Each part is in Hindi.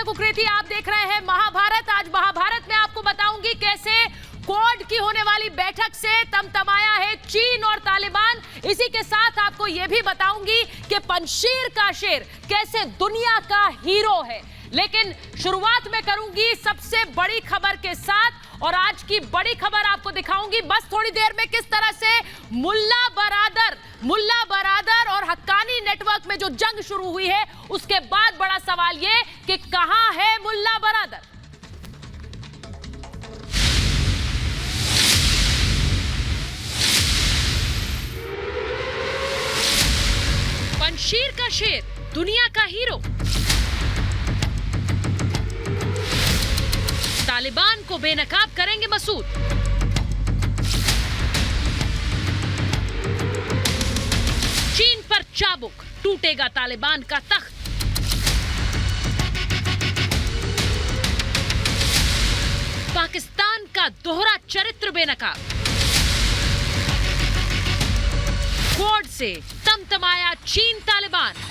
स्वागत है कुकरेती। आप देख रहे हैं महाभारत। आज महाभारत में आपको बताऊंगी कैसे क्वाड की होने वाली बैठक से तमतमाया है चीन और तालिबान। इसी के साथ आपको यह भी बताऊंगी कि पंजशीर का शेर कैसे दुनिया का हीरो है। लेकिन शुरुआत में करूंगी सबसे बड़ी खबर के साथ और आज की बड़ी खबर आपको दिखाऊंगी बस थोड़ी देर में किस तरह से मुल्ला बरादर और हक्कानी नेटवर्क में जो जंग शुरू हुई है उसके बाद बड़ा सवाल ये कि कहां है मुल्ला बरादर। पंजशीर का शेर दुनिया का हीरो। तालिबान को बेनकाब करेंगे मसूद। चीन पर चाबुक, टूटेगा तालिबान का तख्त। पाकिस्तान का दोहरा चरित्र बेनकाब। क्वाड से तमतमाया चीन तालिबान।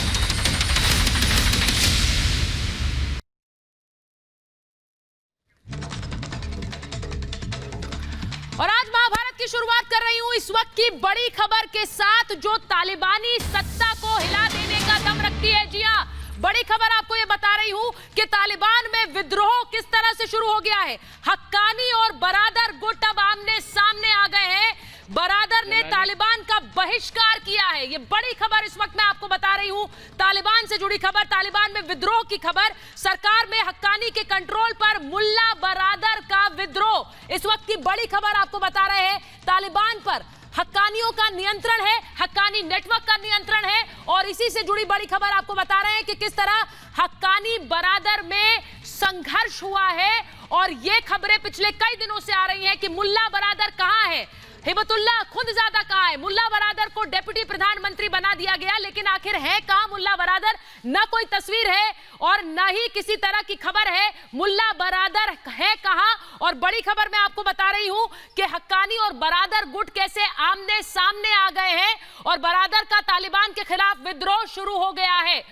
और आज महाभारत की शुरुआत कर रही हूं इस वक्त की बड़ी खबर के साथ जो तालिबानी सत्ता को हिला देने का दम रखती है। जी हां, बड़ी खबर आपको यह बता रही हूं कि तालिबान में विद्रोह किस तरह से शुरू हो गया है। हक्कानी और बरादर गुट अब आमने सामने आ गए हैं। बरादर ने तालिबान का बहिष्कार किया है। यह बड़ी खबर इस वक्त मैं आपको बता रही हूं। तालिबान से जुड़ी खबर, तालिबान में विद्रोह की खबर। सरकार में हक्कानी के कंट्रोल पर मुल्ला बरादर का विद्रोह, इस वक्त की बड़ी खबर आपको बता रहे हैं। तालिबान पर हक्कानियों का नियंत्रण है, हक्कानी नेटवर्क का नियंत्रण है और इसी से जुड़ी बड़ी खबर आपको बता रहे हैं कि किस तरह हक्कानी बरादर में संघर्ष हुआ है। और ये खबरें पिछले कई दिनों से आ रही हैं कि मुल्ला बरादर कहां है, हिबतुल्लाह खुंदजादा कहां है। मुल्ला बरादर को डिप्टी प्रधानमंत्री बना दिया गया, लेकिन आखिर है कहां मुल्ला बरादर। न कोई तस्वीर है और न ही किसी तरह की खबर है मुल्ला बरादर है कहां। और बड़ी खबर मैं आपको बता रही हूं कि हक्कानी और बरादर गुट कैसे आमने सामने आ गए हैं और बरादर का तालिबान के खिलाफ विद्रोह शुरू हो गया है।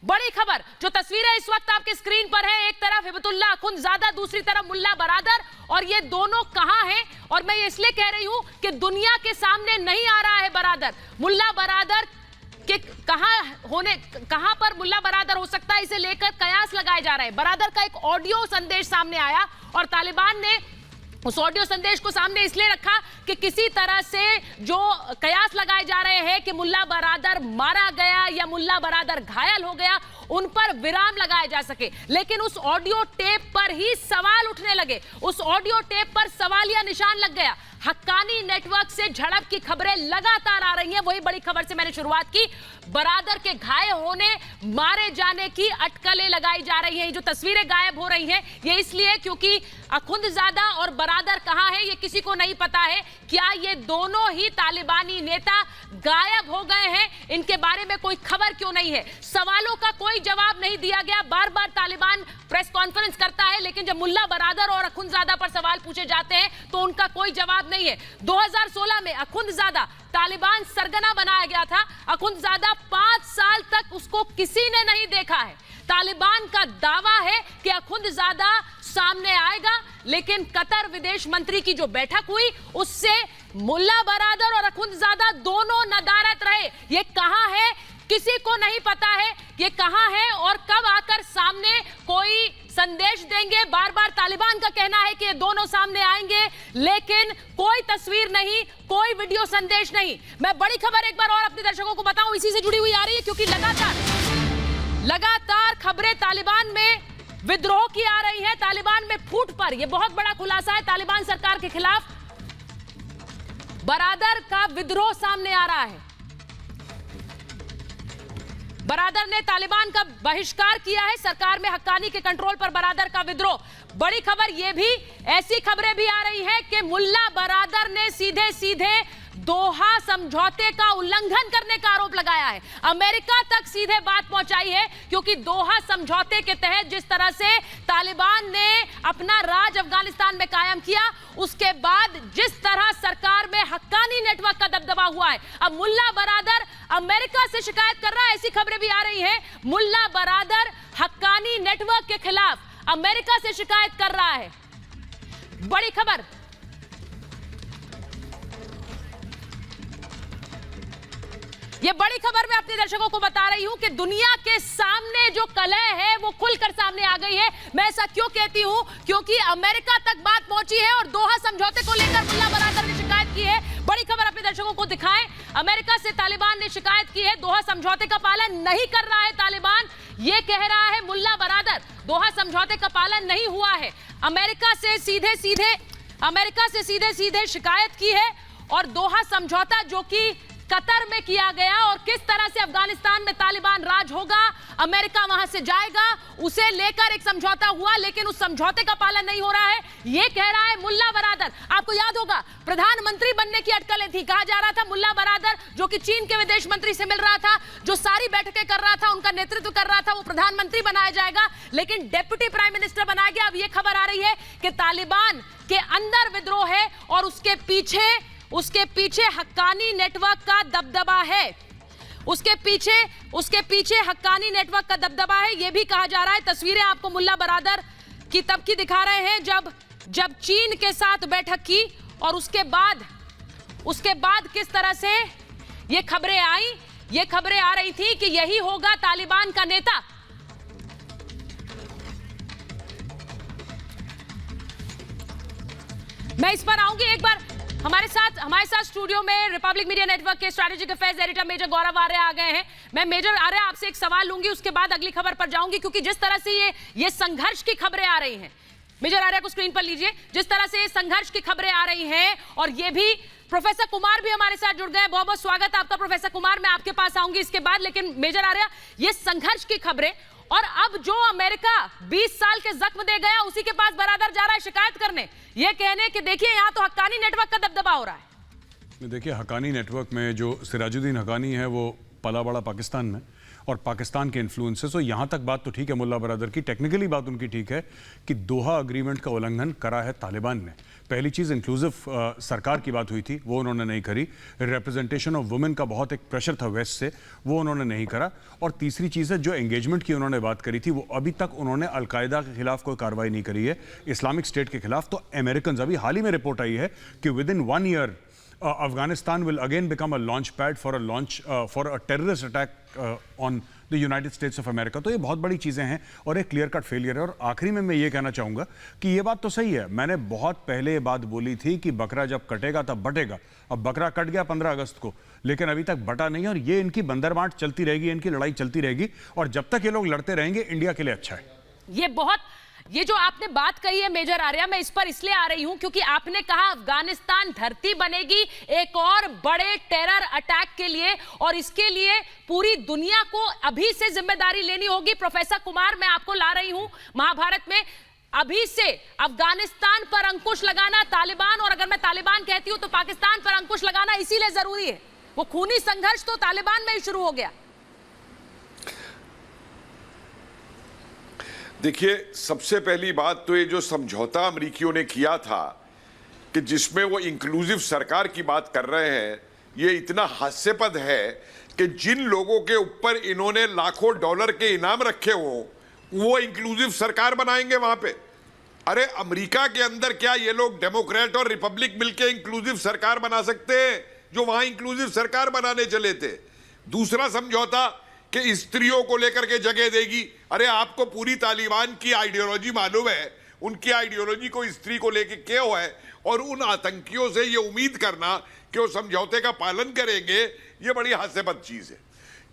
बड़ी खबर, जो तस्वीरें इस वक्त आपके स्क्रीन पर है, एक तरफ हिबतुल्लाह खुंदजादा, दूसरी तरफ मुल्ला बरादर, और ये दोनों कहां हैं। और मैं इसलिए कह रही हूं कि दुनिया के सामने नहीं आ रहा है बरादर। मुल्ला बरादर के कहां पर मुल्ला बरादर हो सकता है, इसे लेकर कयास लगाए जा रहे हैं। बरादर का एक ऑडियो संदेश सामने आया और तालिबान ने उस ऑडियो संदेश को सामने इसलिए रखा कि किसी तरह से जो कयास लगाए जा रहे हैं कि मुल्ला बरादर मारा गया या मुल्ला बरादर घायल हो गया, उन पर विराम लगाया जा सके। लेकिन उस ऑडियो टेप पर ही सवाल उठने लगे, उस ऑडियो टेप पर सवालिया निशान लग गया। हक्कानी नेटवर्क से झड़प की खबरें लगातार आ रही हैं। वही बड़ी खबर से मैंने शुरुआत की। बरादर के घायल होने, मारे जाने की अटकलें लगाई जा रही हैं। ये जो तस्वीरें गायब हो रही हैं ये इसलिए क्योंकि खुंदजादा और बरादर कहां है ये किसी को नहीं पता है। क्या ये दोनों ही तालिबानी नेता गायब हो गए हैं, इनके बारे में कोई खबर क्यों नहीं है। सवालों का कोई जवाब नहीं दिया गया। बार बार तालिबान प्रेस कॉन्फ्रेंस करता है, लेकिन जब मुल्ला बरादर और अखुंदजादा पर सवाल पूछे जाते हैं तो उनका कोई जवाब नहीं है। 2016 में अखुंदजादा तालिबान सरगना बनाया गया था। अखुंदजादा 5 साल तक उसको किसी ने नहीं देखा है। तालिबान का दावा है कि अखुंदजादा सामने आएगा, लेकिन कतर विदेश मंत्री की जो बैठक हुई उससे मुल्ला बरादर और अखुंदजादा दोनों नदारत रहे। ये कहां है किसी को नहीं पता है, ये कहां है और कब आकर सामने कोई संदेश देंगे। बार बार तालिबान का कहना है कि ये दोनों सामने आएंगे, लेकिन कोई तस्वीर नहीं, कोई वीडियो संदेश नहीं। मैं बड़ी खबर एक बार और अपने दर्शकों को बताऊं, इसी से जुड़ी हुई आ रही है क्योंकि लगातार खबरें तालिबान में विद्रोह की आ रही है, तालिबान में फूट पर। यह बहुत बड़ा खुलासा है तालिबान सरकार के खिलाफ। बरादर का विद्रोह सामने आ रहा है। बरादर ने तालिबान का बहिष्कार किया है। सरकार में हक्कानी के कंट्रोल पर बरादर का विद्रोह। बड़ी खबर यह भी, ऐसी खबरें भी आ रही है कि मुल्ला बरादर ने सीधे सीधे दोहा समझौते का उल्लंघन करने का आरोप लगाया है। अमेरिका तक सीधे बात पहुंचाई है, क्योंकि दोहा समझौते के तहत जिस तरह से तालिबान ने अपना राज अफगानिस्तान में कायम किया, उसके बाद जिस तरह सरकार में हक्कानी नेटवर्क का दबदबा हुआ है, अब मुल्ला बरादर अमेरिका से शिकायत कर रहा है। ऐसी खबरें भी आ रही हैं। मुल्ला बरादर हक्कानी नेटवर्क के खिलाफ अमेरिका से शिकायत कर रहा है। बड़ी खबर। यह बड़ी खबर मैं अपने दर्शकों को बता रही हूं कि दुनिया के सामने जो कलह है वो खुलकर सामने आ गई है। मैं ऐसा क्यों कहती हूं? क्योंकि अमेरिका तक बात पहुंची है और दोहा समझौते को लेकर मुल्ला बरादर ने शिकायत की है। बड़ी खबर अपने दर्शकों को दिखाएं। अमेरिका से तालिबान ने शिकायत की है। दोहा समझौते का पालन नहीं कर रहा है तालिबान, यह कह रहा है मुल्ला बरादर। दोहा समझौते का पालन नहीं हुआ है। अमेरिका से सीधे सीधे शिकायत की है और दोहा समझौता जो कि कतर में किया गया और किस तरह से अफगानिस्तान में तालिबान राज होगा, अमेरिका वहां से जाएगा, उसे लेकर एक समझौता हुआ, लेकिन उस समझौते का पालन नहीं हो रहा है, यह कह रहा है मुल्ला बरादर। आपको याद होगा प्रधानमंत्री बनने की अटकलें थी। कहा जा रहा था मुल्ला बरादर जो कि चीन के विदेश मंत्री से मिल रहा था, जो सारी बैठकें कर रहा था, उनका नेतृत्व कर रहा था, वो प्रधानमंत्री बनाया जाएगा, लेकिन डेप्यूटी प्राइम मिनिस्टर बनाया गया। अब यह खबर आ रही है कि तालिबान के अंदर विद्रोह है और उसके पीछे हक्कानी नेटवर्क का दबदबा है। उसके पीछे हक्कानी नेटवर्क का दबदबा है, यह भी कहा जा रहा है। तस्वीरें आपको मुल्ला बरादर की तब की दिखा रहे हैं जब चीन के साथ बैठक की और उसके बाद किस तरह से ये खबरें आई। ये खबरें आ रही थी कि यही होगा तालिबान का नेता। मैं इस पर आऊंगी। एक बार हमारे साथ स्टूडियो में रिपब्लिक मीडिया नेटवर्क के स्ट्रैटेजिक अफेयर्स एडिटर मेजर गौरव आर्य आ गए हैं। मैं मेजर आर्य आपसे एक सवाल लूंगी, उसके बाद अगली खबर पर जाऊंगी, क्योंकि जिस तरह से ये संघर्ष की खबरें आ रही हैं, मेजर आर्य को स्क्रीन पर लीजिए, जिस तरह से ये संघर्ष की खबरें आ रही हैं, और ये भी प्रोफेसर कुमार भी हमारे साथ जुड़ गए। बहुत बहुत स्वागत आपका प्रोफेसर कुमार। मैं आपके पास आऊंगी इसके बाद, लेकिन मेजर आर्य, ये संघर्ष की खबरें, और अब जो अमेरिका 20 साल के जख्म दे गया उसी के पास बरादर जा रहा है शिकायत करने, ये कहने कि देखिए यहां तो हक्कानी नेटवर्क का दबदबा हो रहा है। देखिए, हक्कानी नेटवर्क में जो सिराजुद्दीन हक्कानी है वो पला बड़ा पाकिस्तान में, और पाकिस्तान के इन्फ्लुएंसेस। तो यहाँ तक बात तो ठीक है मुल्ला बरादर की, टेक्निकली बात उनकी ठीक है कि दोहा अग्रीमेंट का उल्लंघन करा है तालिबान ने। पहली चीज़, इंक्लूसिव सरकार की बात हुई थी, वो उन्होंने नहीं करी। रिप्रेजेंटेशन ऑफ वुमेन का बहुत एक प्रेशर था वेस्ट से, वो उन्होंने नहीं करा। और तीसरी चीज़ है, जो एंगेजमेंट की उन्होंने बात करी थी, वो अभी तक उन्होंने अलकायदा के खिलाफ कोई कार्रवाई नहीं करी है, इस्लामिक स्टेट के खिलाफ। तो अमेरिकन, अभी हाल ही में रिपोर्ट आई है कि with in 1 year Afghanistan will again become a launch pad for a terrorist attack on the United States of America। तो ये बहुत बड़ी चीज़ें हैं और एक क्लियर कट फेलियर है। और आखिरी में मैं ये कहना चाहूँगा कि ये बात तो सही है, मैंने बहुत पहले ये बात बोली थी कि बकरा जब कटेगा तब बटेगा। अब बकरा कट गया 15 अगस्त को, लेकिन अभी तक बटा नहीं, और ये इनकी बंदरबांट चलती रहेगी, इनकी लड़ाई चलती रहेगी, और जब तक ये लोग लड़ते रहेंगे इंडिया के लिए अच्छा है। ये जो आपने बात कही है मेजर आर्या, मैं इस पर इसलिए आ रही हूं क्योंकि आपने कहा अफगानिस्तान धरती बनेगी एक और बड़े टेरर अटैक के लिए, और इसके लिए पूरी दुनिया को अभी से जिम्मेदारी लेनी होगी। प्रोफेसर कुमार, मैं आपको ला रही हूं महाभारत में अभी से अफगानिस्तान पर अंकुश लगाना तालिबान, और अगर मैं तालिबान कहती हूं तो पाकिस्तान पर अंकुश लगाना इसीलिए जरूरी है। वो खूनी संघर्ष तो तालिबान में ही शुरू हो गया। देखिए, सबसे पहली बात तो ये जो समझौता अमरीकियों ने किया था कि जिसमें वो इंक्लूसिव सरकार की बात कर रहे हैं, ये इतना हास्यास्पद है कि जिन लोगों के ऊपर इन्होंने लाखों डॉलर के इनाम रखे हो वो इंक्लूसिव सरकार बनाएंगे वहां पे। अरे अमेरिका के अंदर क्या ये लोग डेमोक्रेट और रिपब्लिक मिलकर इंक्लूसिव सरकार बना सकते हैं जो वहां इंक्लूसिव सरकार बनाने चले थे? दूसरा समझौता कि स्त्रियों को लेकर के जगह देगी। अरे आपको पूरी तालिबान की आइडियोलॉजी मालूम है, उनकी आइडियोलॉजी को स्त्री को लेकर क्या है, और उन आतंकियों से ये उम्मीद करना कि वो समझौते का पालन करेंगे, ये बड़ी हास्यास्पद चीज है।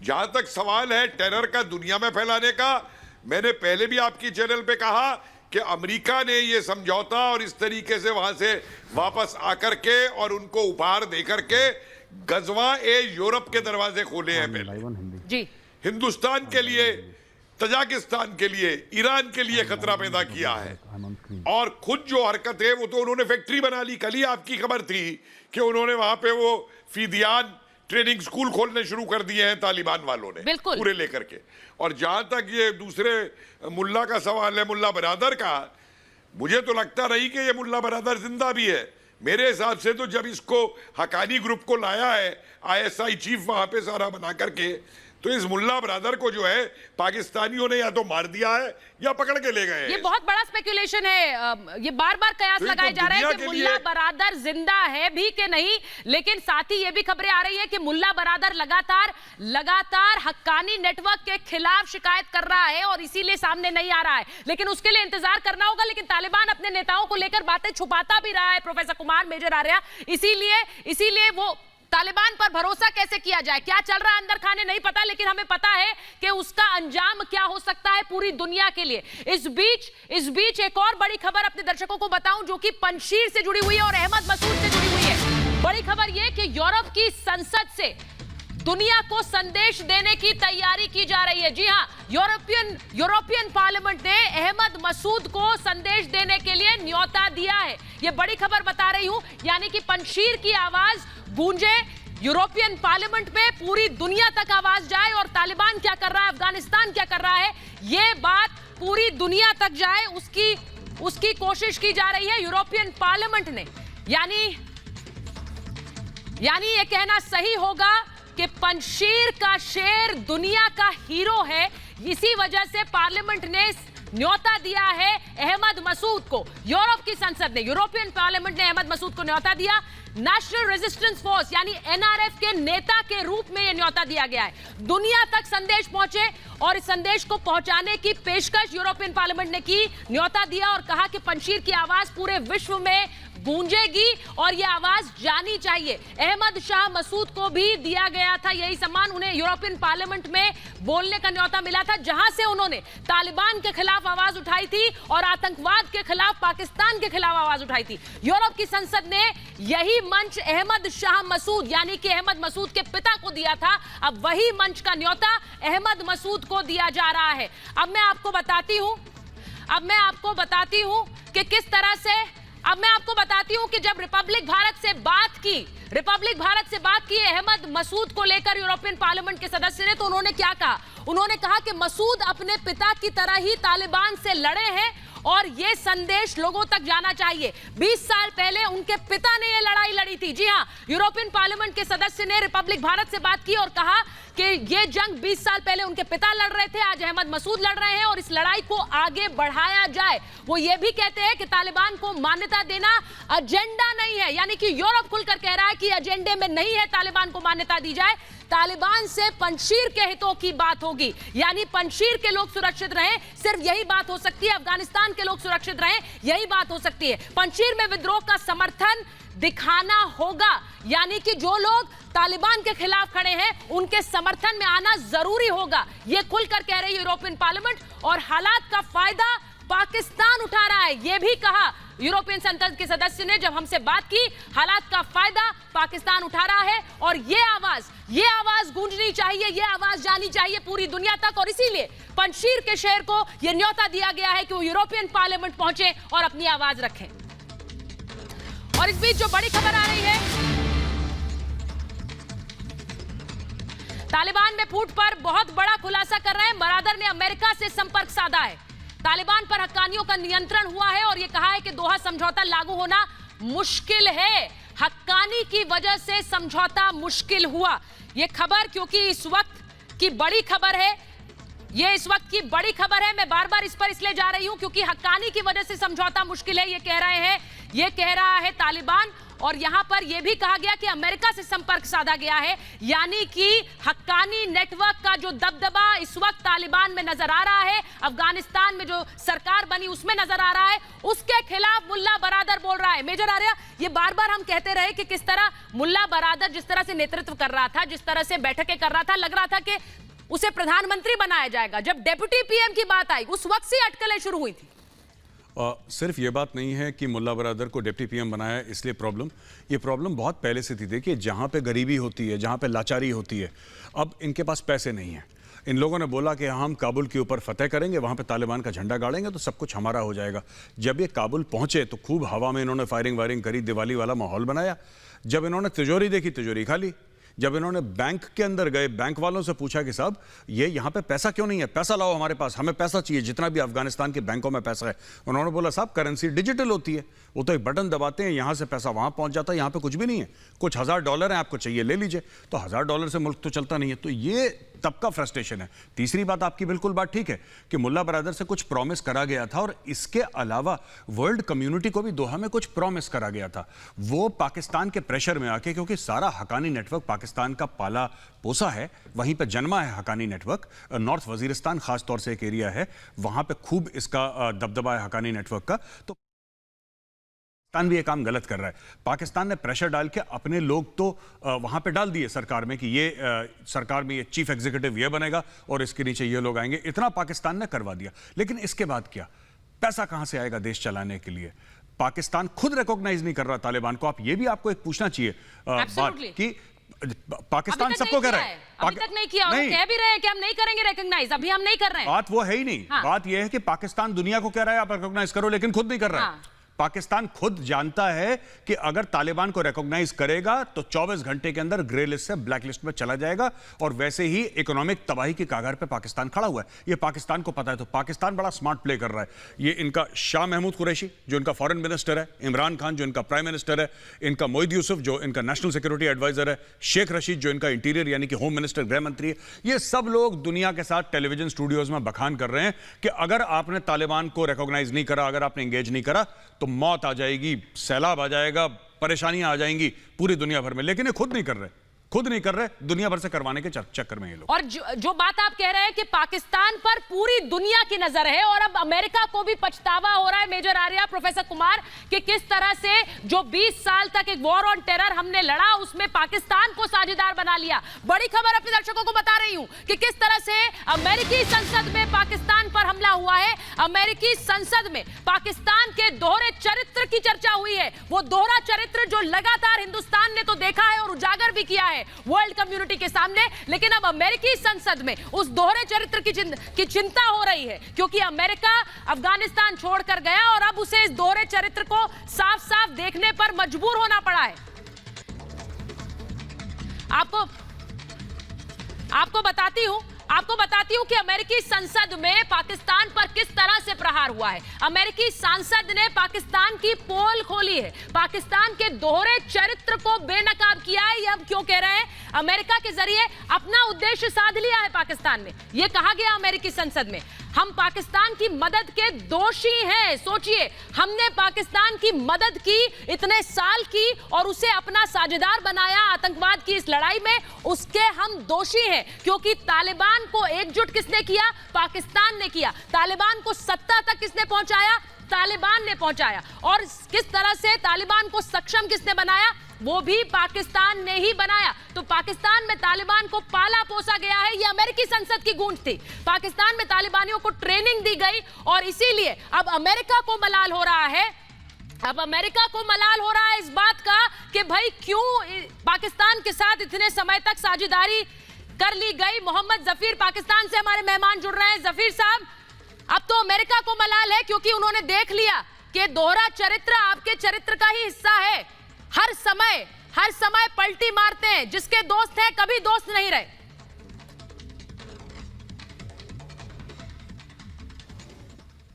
जहां तक सवाल है टेरर का दुनिया में फैलाने का, मैंने पहले भी आपकी चैनल पे कहा कि अमेरिका ने ये समझौता और इस तरीके से वहां से वापस आकर के और उनको उपहार देकर के गजवा ए यूरोप के दरवाजे खोले हैं पहले जी, हिंदुस्तान के लिए, तजाकिस्तान के लिए, ईरान के लिए खतरा पैदा किया है, और खुद जो हरकत है वो तो उन्होंने फैक्ट्री बना ली। कल ही आपकी खबर थी कि उन्होंने वहां पे वो फीदियान ट्रेनिंग स्कूल खोलने शुरू कर दिए हैं तालिबान वालों ने पूरे लेकर के। और जहां तक ये दूसरे मुल्ला का सवाल है, मुल्ला बरादर का, मुझे तो लगता नहीं कि ये मुल्ला बरादर जिंदा भी है, मेरे हिसाब से तो जब इसको हक्कानी ग्रुप को लाया है आईएसआई चीफ वहां पे सारा बना करके, तो इस मुल्ला ब्रदर को जो है पाकिस्तानियों ने या तो मार दिया है या पकड़ के ले गए हैं। ये बहुत बड़ा स्पेकुलेशन है, ये बार बार कयास तो लगाए जा रहे हैं कि दुनिया के मुल्ला लिए- बरादर जिंदा है भी कि नहीं, लेकिन साथ ही ये भी खबरें आ रही है कि मुल्ला बरादर लगातार हक्कानी नेटवर्क के खिलाफ शिकायत कर रहा है और इसीलिए सामने नहीं आ रहा है। लेकिन उसके लिए इंतजार करना होगा। लेकिन तालिबान अपने नेताओं को लेकर बातें छुपाता भी रहा है प्रोफेसर कुमार, मेजर आर्या। इसीलिए वो तालिबान पर भरोसा कैसे किया जाए, क्या चल रहा है अंदर खाने नहीं पता, लेकिन हमें पता है कि उसका अंजाम क्या हो सकता है पूरी दुनिया के लिए। इस बीच एक और बड़ी खबर अपने दर्शकों को बताऊं जो कि पंजशीर से जुड़ी हुई है और अहमद मसूद से जुड़ी हुई है। बड़ी खबर यह कि यूरोप की संसद से दुनिया को संदेश देने की तैयारी की जा रही है। जी हां, यूरोपियन पार्लियामेंट ने अहमद मसूद को संदेश देने के लिए न्योता दिया है। यह बड़ी खबर बता रही हूं, यानी कि पंजशीर की आवाज गूंजे यूरोपियन पार्लियामेंट में, पूरी दुनिया तक आवाज जाए और तालिबान क्या कर रहा है, अफगानिस्तान क्या कर रहा है, यह बात पूरी दुनिया तक जाए, उसकी कोशिश की जा रही है यूरोपियन पार्लियामेंट ने। यानी यह कहना सही होगा कि पंजशीर का शेर दुनिया का हीरो है। इसी वजह से पार्लियामेंट ने न्योता दिया है अहमद मसूद को। यूरोप की संसद ने, यूरोपियन पार्लियामेंट ने अहमद मसूद को न्योता दिया। नेशनल रेजिस्टेंस फोर्स यानी एनआरएफ के नेता के रूप में यह न्योता दिया गया है। दुनिया तक संदेश पहुंचे और इस संदेश को पहुंचाने की पेशकश यूरोपियन पार्लियामेंट ने की, न्योता दिया और कहा कि पंजशीर की आवाज पूरे विश्व में गूंजेगी और यह आवाज जानी चाहिए। अहमद शाह मसूद को भी दिया गया था यही सम्मान, उन्हें यूरोपियन पार्लियामेंट में बोलने का न्योता मिला था, जहां से उन्होंने तालिबान के खिलाफ आवाज उठाई थी और आतंकवाद के खिलाफ, पाकिस्तान के खिलाफ आवाज उठाई थी। यूरोप की संसद ने यही मंच अहमद शाह मसूद यानी कि अहमद मसूद के पिता को दिया था। अब वही मंच का न्योता अहमद मसूद को दिया जा रहा है। अब मैं आपको बताती हूं कि किस तरह से, अब मैं आपको बताती हूं कि जब रिपब्लिक भारत से बात की अहमद मसूद को लेकर यूरोपियन पार्लियामेंट के सदस्य ने, तो उन्होंने क्या कहा? उन्होंने कहा कि मसूद अपने पिता की तरह ही तालिबान से लड़े हैं और यह संदेश लोगों तक जाना चाहिए। 20 साल पहले उनके पिता ने यह लड़ाई लड़ी थी। जी हां, यूरोपियन पार्लियामेंट के सदस्य ने रिपब्लिक भारत से बात की और कहा कि यह जंग 20 साल पहले उनके पिता लड़ रहे थे, आज अहमद मसूद लड़ रहे हैं और इस लड़ाई को आगे बढ़ाया जाए। वो ये भी कहते हैं कि तालिबान को मान्यता देना एजेंडा नहीं है, यानी कि यूरोप खुलकर कह रहा है कि एजेंडे में नहीं है तालिबान को मान्यता दी जाए। तालिबान से पंजशीर के हितों की बात होगी, यानी पंजशीर के लोग सुरक्षित रहें, सिर्फ यही बात हो सकती है। अफगानिस्तान के लोग सुरक्षित रहें, यही बात हो सकती है। पंजशीर में विद्रोह का समर्थन दिखाना होगा, यानी कि जो लोग तालिबान के खिलाफ खड़े हैं उनके समर्थन में आना जरूरी होगा, यह खुलकर कह रही है यूरोपियन पार्लियामेंट। और हालात का फायदा पाकिस्तान उठा रहा है, यह भी कहा यूरोपियन संसद के सदस्य ने जब हमसे बात की। हालात का फायदा पाकिस्तान उठा रहा है और यह आवाज गूंजनी चाहिए, यह आवाज जानी चाहिए पूरी दुनिया तक। और इसीलिए पंजशीर के शेर को यह न्योता दिया गया है कि वो यूरोपियन पार्लियामेंट पहुंचे और अपनी आवाज रखें। और इस बीच जो बड़ी खबर आ रही है, तालिबान में फूट पर बहुत बड़ा खुलासा कर रहे हैं। बरादर ने अमेरिका से संपर्क साधा है, तालिबान पर हक्कानियों का नियंत्रण हुआ है और यह कहा है कि दोहा समझौता लागू होना मुश्किल है। हक्कानी की वजह से समझौता मुश्किल हुआ, यह खबर क्योंकि इस वक्त की बड़ी खबर है, यह इस वक्त की बड़ी खबर है। मैं बार बार इस पर इसलिए जा रही हूं क्योंकि हक्कानी की वजह से समझौता मुश्किल है, यह कह रहा है तालिबान। और यहां पर यह भी कहा गया कि अमेरिका से संपर्क साधा गया है, यानी कि हक्कानी नेटवर्क का जो दबदबा इस वक्त तालिबान में नजर आ रहा है, अफगानिस्तान में जो सरकार बनी उसमें नजर आ रहा है, उसके खिलाफ मुल्ला बरादर बोल रहा है। मेजर आर्या, ये बार बार हम कहते रहे कि किस तरह मुल्ला बरादर जिस तरह से नेतृत्व कर रहा था, जिस तरह से बैठकें कर रहा था, लग रहा था कि उसे प्रधानमंत्री बनाया जाएगा। जब डेप्यूटी पीएम की बात आई उस वक्त से अटकलें शुरू हुई थी। सिर्फ ये बात नहीं है कि मुल्ला बरादर को डिप्टी पीएम बनाया इसलिए ये प्रॉब्लम बहुत पहले से थी। देखिए, जहाँ पे गरीबी होती है, जहाँ पे लाचारी होती है, अब इनके पास पैसे नहीं हैं। इन लोगों ने बोला कि हम काबुल के ऊपर फतेह करेंगे, वहाँ पे तालिबान का झंडा गाड़ेंगे तो सब कुछ हमारा हो जाएगा। जब ये काबुल पहुँचे तो खूब हवा में इन्होंने फायरिंग वायरिंग करी, दिवाली वाला माहौल बनाया। जब इन्होंने तिजोरी देखी, तिजोरी खाली। जब इन्होंने बैंक के अंदर गए, बैंक वालों से पूछा कि साहब ये यहाँ पे पैसा क्यों नहीं है, पैसा लाओ हमारे पास, हमें पैसा चाहिए, जितना भी अफगानिस्तान के बैंकों में पैसा है। उन्होंने बोला साहब करेंसी डिजिटल होती है, वो तो एक बटन दबाते हैं, यहाँ से पैसा वहाँ पहुँच जाता है, यहाँ पे कुछ भी नहीं है, कुछ $1000 हैं, आपको चाहिए ले लीजिए। तो $1000 से मुल्क तो चलता नहीं है। तो ये तब का फ्रस्ट्रेशन है। तीसरी बात, आपकी बिल्कुल बात ठीक है कि मुल्ला बरादर से कुछ प्रॉमिस करा गया था, और इसके अलावा वर्ल्ड कम्युनिटी को भी दोहा में कुछ प्रॉमिस करा गया था। वो पाकिस्तान के प्रेशर में आके, क्योंकि सारा हकानी नेटवर्क पाकिस्तान का पाला पोसा है, वहीं पे जन्मा है हकानी नेटवर्क। नॉर्थ वजीरिस्तान खास तौर से एक एरिया है, वहां पे खूब इसका दबदबा है हकानी नेटवर्क का। तो पाकिस्तान भी ये काम गलत कर रहा है। पाकिस्तान ने प्रेशर डाल के अपने लोग तो वहां पे डाल दिए सरकार में कि ये सरकार में ये चीफ एग्जीक्यूटिव ये बनेगा और इसके नीचे ये लोग आएंगे, इतना पाकिस्तान ने करवा दिया। लेकिन इसके बाद क्या, पैसा कहां से आएगा देश चलाने के लिए? पाकिस्तान खुद रिकॉग्नाइज नहीं कर रहा तालिबान को। आप ये भी आपको एक पूछना चाहिए बात कि पाकिस्तान सबको कह रहा है, अभी तक नहीं किया, और कह भी रहे हैं कि हम नहीं करेंगे रिकॉग्नाइज, अभी हम नहीं कर रहे हैं। बात वो है ही नहीं। हाँ। बात ये है कि पाकिस्तान दुनिया को कह रहा है आप रिकॉग्नाइज करो, लेकिन खुद नहीं कर रहा है। पाकिस्तान खुद जानता है कि अगर तालिबान को रिकॉग्नाइज करेगा तो 24 घंटे के अंदर ग्रे लिस्ट से ब्लैक लिस्ट में चला जाएगा, और वैसे ही इकोनॉमिक तबाही की कागार पे पाकिस्तान खड़ा हुआ है। ये पाकिस्तान को पता है। तो पाकिस्तान बड़ा स्मार्ट प्ले कर रहा है। ये इनका शाह महमूद कुरैशी जो इनका फॉरेन मिनिस्टर है, इमरान खान जो इनका प्राइम मिनिस्टर है, इनका मोईद यूसुफ जो इनका नेशनल सिक्योरिटी एडवाइजर है, शेख रशीद जो इनका इंटीरियर यानी कि होम मिनिस्टर, गृह मंत्री है, ये सब लोग दुनिया के साथ टेलीविजन स्टूडियोज में बखान कर रहे हैं कि अगर आपने तालिबान को रिकॉग्नाइज नहीं करा, अगर आपने एंगेज नहीं करा तो मौत आ जाएगी, सैलाब आ जाएगा, परेशानियां आ जाएंगी पूरी दुनिया भर में। लेकिन ये खुद नहीं कर रहे, दुनिया भर से करवाने के चक्कर में ये लोग। और जो बात आप कह रहे हैं कि पाकिस्तान पर पूरी दुनिया की नजर है, और अब अमेरिका को भी पछतावा हो रहा है, मेजर आर्या, प्रोफेसर कुमार, कि किस तरह से जो 20 साल तक एक वॉर ऑन टेरर हमने लड़ा, उसमें पाकिस्तान को साझेदार बना लिया। बड़ी खबर अपने दर्शकों को बता रही हूं कि किस तरह से अमेरिकी संसद में पाकिस्तान पर हमला हुआ है। अमेरिकी संसद में पाकिस्तान के दोहरे चरित्र की चर्चा हुई है। वो दोहरा चरित्र जो लगातार हिंदुस्तान ने तो देखा है और उजागर भी किया है वर्ल्ड कम्युनिटी के सामने, लेकिन अब अमेरिकी संसद में उस दोहरे चरित्र की चिंता हो रही है, क्योंकि अमेरिका अफगानिस्तान छोड़कर गया और अब उसे इस दोहरे चरित्र को साफ साफ देखने पर मजबूर होना पड़ा है। आपको बताती हूं कि अमेरिकी संसद में पाकिस्तान पर किस तरह से प्रहार हुआ है। अमेरिकी सांसद ने पाकिस्तान की पोल खोली है, पाकिस्तान के दोहरे चरित्र को बेनकाब किया है। ये हम क्यों कह रहे हैं? अमेरिका के जरिए अपना उद्देश्य साध लिया है पाकिस्तान ने। यह कहा गया अमेरिकी संसद में, हम पाकिस्तान की मदद के दोषी हैं। सोचिए, हमने पाकिस्तान की मदद की इतने साल की और उसे अपना साझेदार बनाया आतंकवाद की इस लड़ाई में, उसके हम दोषी हैं। क्योंकि तालिबान को एकजुट किसने किया? पाकिस्तान ने किया। तालिबान को सत्ता तक किसने पहुंचाया? तालिबान ने पहुंचाया। और किस तरह से तालिबान को सक्षम किसने बनाया? वो भी पाकिस्तान ने ही बनाया। तो पाकिस्तान में तालिबान को पाला पोसा गया है, ये अमेरिकी संसद की गूंज थी। पाकिस्तान में तालिबानियों को ट्रेनिंग दी गई, और इसीलिए अब अमेरिका को मलाल हो रहा है। अब अमेरिका को मलाल हो रहा है इस बात का कि भाई क्यों पाकिस्तान के साथ इतने समय तक साझेदारी कर ली गई। मोहम्मद जफीर पाकिस्तान से हमारे मेहमान जुड़ रहे हैं। जफीर साहब, अब तो अमेरिका को मलाल है, क्योंकि उन्होंने देख लिया कि दोहरा चरित्र आपके चरित्र का ही हिस्सा है। हर समय पलटी मारते हैं, जिसके दोस्त हैं कभी दोस्त नहीं रहे।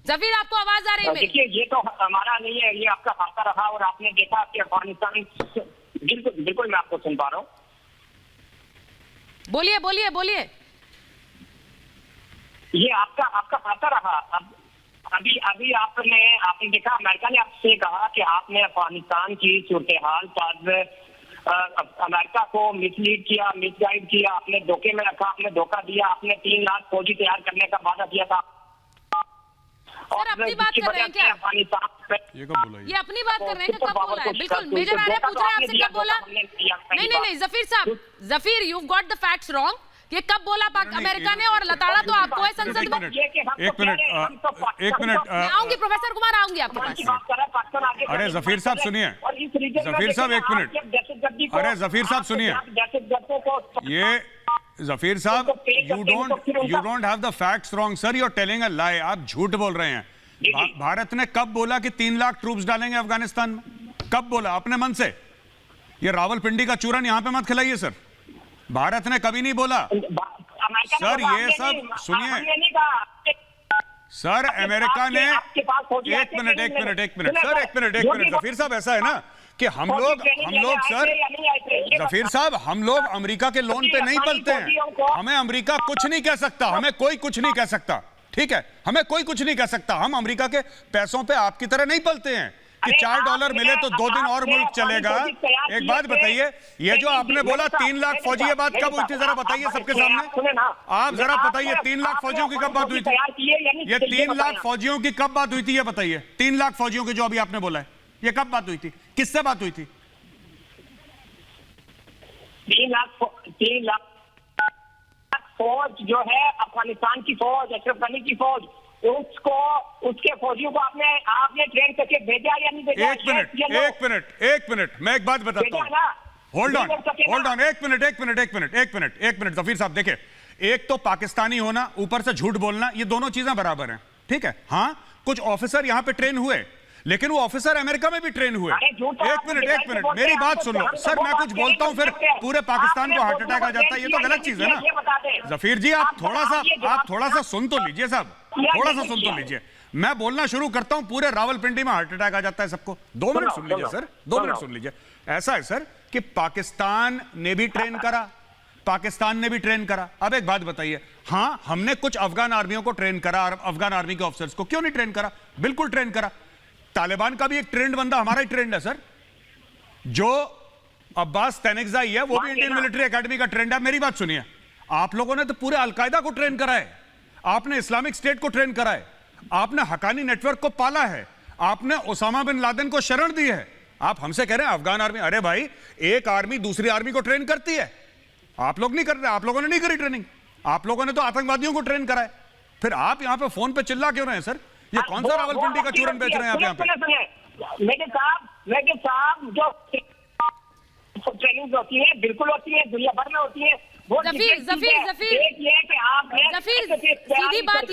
जफीर, आपको आवाज आ रही है? देखिए, ये तो हमारा नहीं है, ये आपका खाता रहा, और आपने देखा कि अफगानिस्तान, बिल्कुल मैं आपको सुन पा रहा हूँ। बोलिए। ये आपका खाता रहा। अभी आपने देखा, अमेरिका ने आपसे कहा कि आपने अफगानिस्तान की सूरत-ए-हाल पर अमेरिका को मिसलीड किया, मिसगाइड किया, आपने धोखे में रखा, आपने धोखा दिया, आपने 3 लाख फौजी तैयार करने का वादा किया था। और अपनी बात कर रहे हैं क्या? ये कब बोला? ये अपनी बात कर रहे हैं कि कब बोला है? बिल्कुल, मेजर आर्या पूछ रहे हैं आपसे कब बोला? नहीं, जफीर साहब, Zafir, you got the facts wrong. ये कब बोला अमेरिका ने? और लताड़ा तो आपको है संसद में। एक मिनट मैं आऊंगी, प्रोफेसर कुमार, आऊंगी आपके पास। अरे जफीर साहब सुनिए, जफीर साहब एक मिनट, अरे जफीर साहब सुनिए, ये जफीर साहब, you don't have the facts wrong sir, you are telling a lie. आप झूठ बोल रहे हैं। भारत ने कब बोला कि 3 लाख ट्रूप्स डालेंगे अफगानिस्तान में? कब बोला? अपने मन से। ये रावलपिंडी का चूरन यहां पे मत खिलाइए सर। भारत ने कभी नहीं बोला अमेरिका ने सर, बोला, ये हमने सब नहीं- सुनिए। हमने नहीं कहा। सर अमेरिका ने आपके पास फौजी एक आते मिनट थे, एक मिनट एक मिनट सुनो सर, एक मिनट जो भी जफीर साहब, ऐसा है ना कि हम फौजी लोग ट्रेनिंग लेने आए सर, थे या नहीं आए थे, ये जफीर बताओ। साहब, हम लोग अमेरिका के लोन पे नहीं अफगानी पलते फौजियों हैं। को- हमें अमेरिका कुछ नहीं कह सकता, हमें कोई कुछ नहीं कह सकता, ठीक है? हमें कोई कुछ नहीं कह सकता। हम अमेरिका के पैसों पे आपकी तरह नहीं पलते हैं कि अरे $4 मिले तो 2 दिन और आपने मुल्क चलेगा। अफगानी फौजी तैयार एक बात किए थे। बताइए, ये जो आपने बोला 3 लाख फौजी, ये बात कब हुई थी जरा बताइए सबके सामने। आप जरा बताइए 3 लाख फौजियों की कब बात हुई थी? ये 3 लाख फौजियों की कब बात हुई थी, ये बताइए। 3 लाख फौजियों की जो अभी आपने बोला है, ये कब बात हुई थी, किससे बात हुई थी? 3 लाख फौज जो है अफगानिस्तान की फौज, अशरफ गनी की फौज, उसके फौजियों को आपने ट्रेन करके भेजा या नहीं भेजा? एक मिनट मैं एक बात बताता हूं। होल्ड ऑन, एक मिनट जफीर साहब, देखिए, एक तो पाकिस्तानी होना, ऊपर से झूठ बोलना, ये दोनों चीजें बराबर हैं, ठीक है? हाँ, कुछ ऑफिसर यहां पे ट्रेन हुए, लेकिन वो ऑफिसर अमेरिका में भी ट्रेन हुए। एक मिनट मेरी बात सुन लो सर, मैं कुछ बोलता हूं फिर पूरे पाकिस्तान को हार्ट अटैक आ जाता है, ये तो गलत चीज है ना। जफीर जी, आप थोड़ा सा सुन तो लीजिए साहब, थोड़ा सा सुन तो लीजिए। मैं बोलना शुरू करता हूं, पूरे रावलपिंडी में हार्ट अटैक आ जाता है सबको। 2 मिनट सुन लीजिए सर, 2 मिनट सुन लीजिए। ऐसा है सर कि पाकिस्तान ने भी ट्रेन करा, पाकिस्तान ने भी ट्रेन करा। अब एक बात बताइए, हाँ, हमने कुछ अफगान आर्मियों को ट्रेन करा, अफगान आर्मी के ऑफिसर्स को क्यों नहीं ट्रेन करा? बिल्कुल ट्रेन करा। तालिबान का भी एक ट्रेंड बंदा हमारा ही ट्रेंड है सर, जो अब्बास तैनेक्जाई है, वो भी इंडियन मिलिट्री एकेडमी का ट्रेंड है। मेरी बात सुनिए, आप लोगों ने तो पूरे अलकायदा को ट्रेन करा है, आपने इस्लामिक स्टेट को ट्रेन करा है, आपने हकानी नेटवर्क को पाला है, आपने ओसामा बिन लादेन को शरण दी है। आप हमसे कह रहे हैं अफगान आर्मी, अरे भाई, एक आर्मी दूसरी आर्मी को ट्रेन करती है, आप लोग नहीं कर रहे, आप लोगों ने नहीं करी ट्रेनिंग, आप लोगों ने तो आतंकवादियों को ट्रेन करा है। फिर आप यहां पे फोन पे चिल्ला क्यों रहे हैं सर? ये कौन सा रावलपिंडी का चूरन बेच रहे हैं आप यहाँ पे? मेरे साहब जो ट्रेनिंग होती है, बिल्कुल होती है, दुनिया भर में होती है। जफीर सीधी बात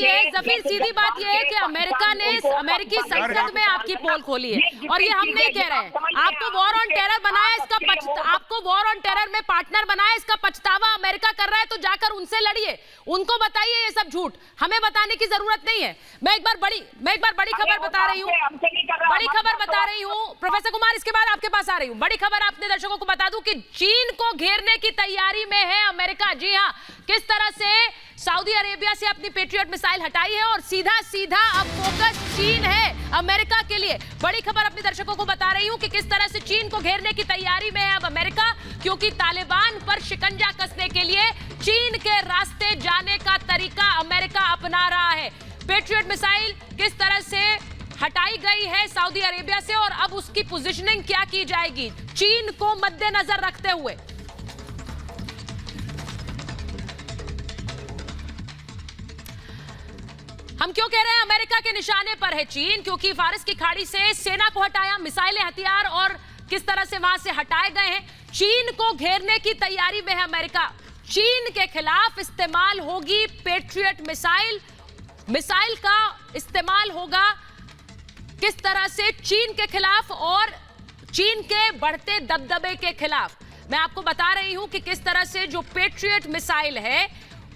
यह है कि अमेरिका ने अमेरिकी संसद में आपकी पोल खोली है, और ये हम नहीं कह रहे हैं। आपको वॉर ऑन टेरर बनाया, आपको वॉर ऑन टेरर में पार्टनर बनाया, इसका पछतावा अमेरिका कर रहा है, तो जाकर उनसे लड़िए, उनको बताइए ये सब झूठ, हमें बताने की जरूरत नहीं है। मैं एक बार बड़ी खबर बता रही हूँ, प्रोफेसर कुमार, इसके बाद आपके पास आ रही हूँ। बड़ी खबर अपने दर्शकों को बता दूं कि चीन को घेरने की तैयारी में है अमेरिका। जी हां, किस तरह से सऊदी अरेबिया से अपनी पेट्रियट मिसाइल हटाई है और सीधा अब फोकस चीन है अमेरिका के लिए। बड़ी खबर अपने दर्शकों को बता रही हूं कि किस तरह से चीन को घेरने की तैयारी में है अब अमेरिका, क्योंकि तालिबान पर शिकंजा कसने के लिए चीन के रास्ते जाने का तरीका अमेरिका अपना रहा है। पेट्रियट मिसाइल किस तरह से हटाई गई है सऊदी अरेबिया से, और अब उसकी पोजीशनिंग क्या की जाएगी चीन को मद्देनजर रखते हुए। हम क्यों कह रहे हैं अमेरिका के निशाने पर है चीन? क्योंकि फारस की खाड़ी से सेना को हटाया, मिसाइलें, हथियार और किस तरह से वहां से हटाए गए हैं। चीन को घेरने की तैयारी में है अमेरिका। चीन के खिलाफ इस्तेमाल होगी पेट्रियट मिसाइल का इस्तेमाल होगा किस तरह से चीन के खिलाफ और चीन के बढ़ते दबदबे के खिलाफ। मैं आपको बता रही हूं कि किस तरह से जो पेट्रियट मिसाइल है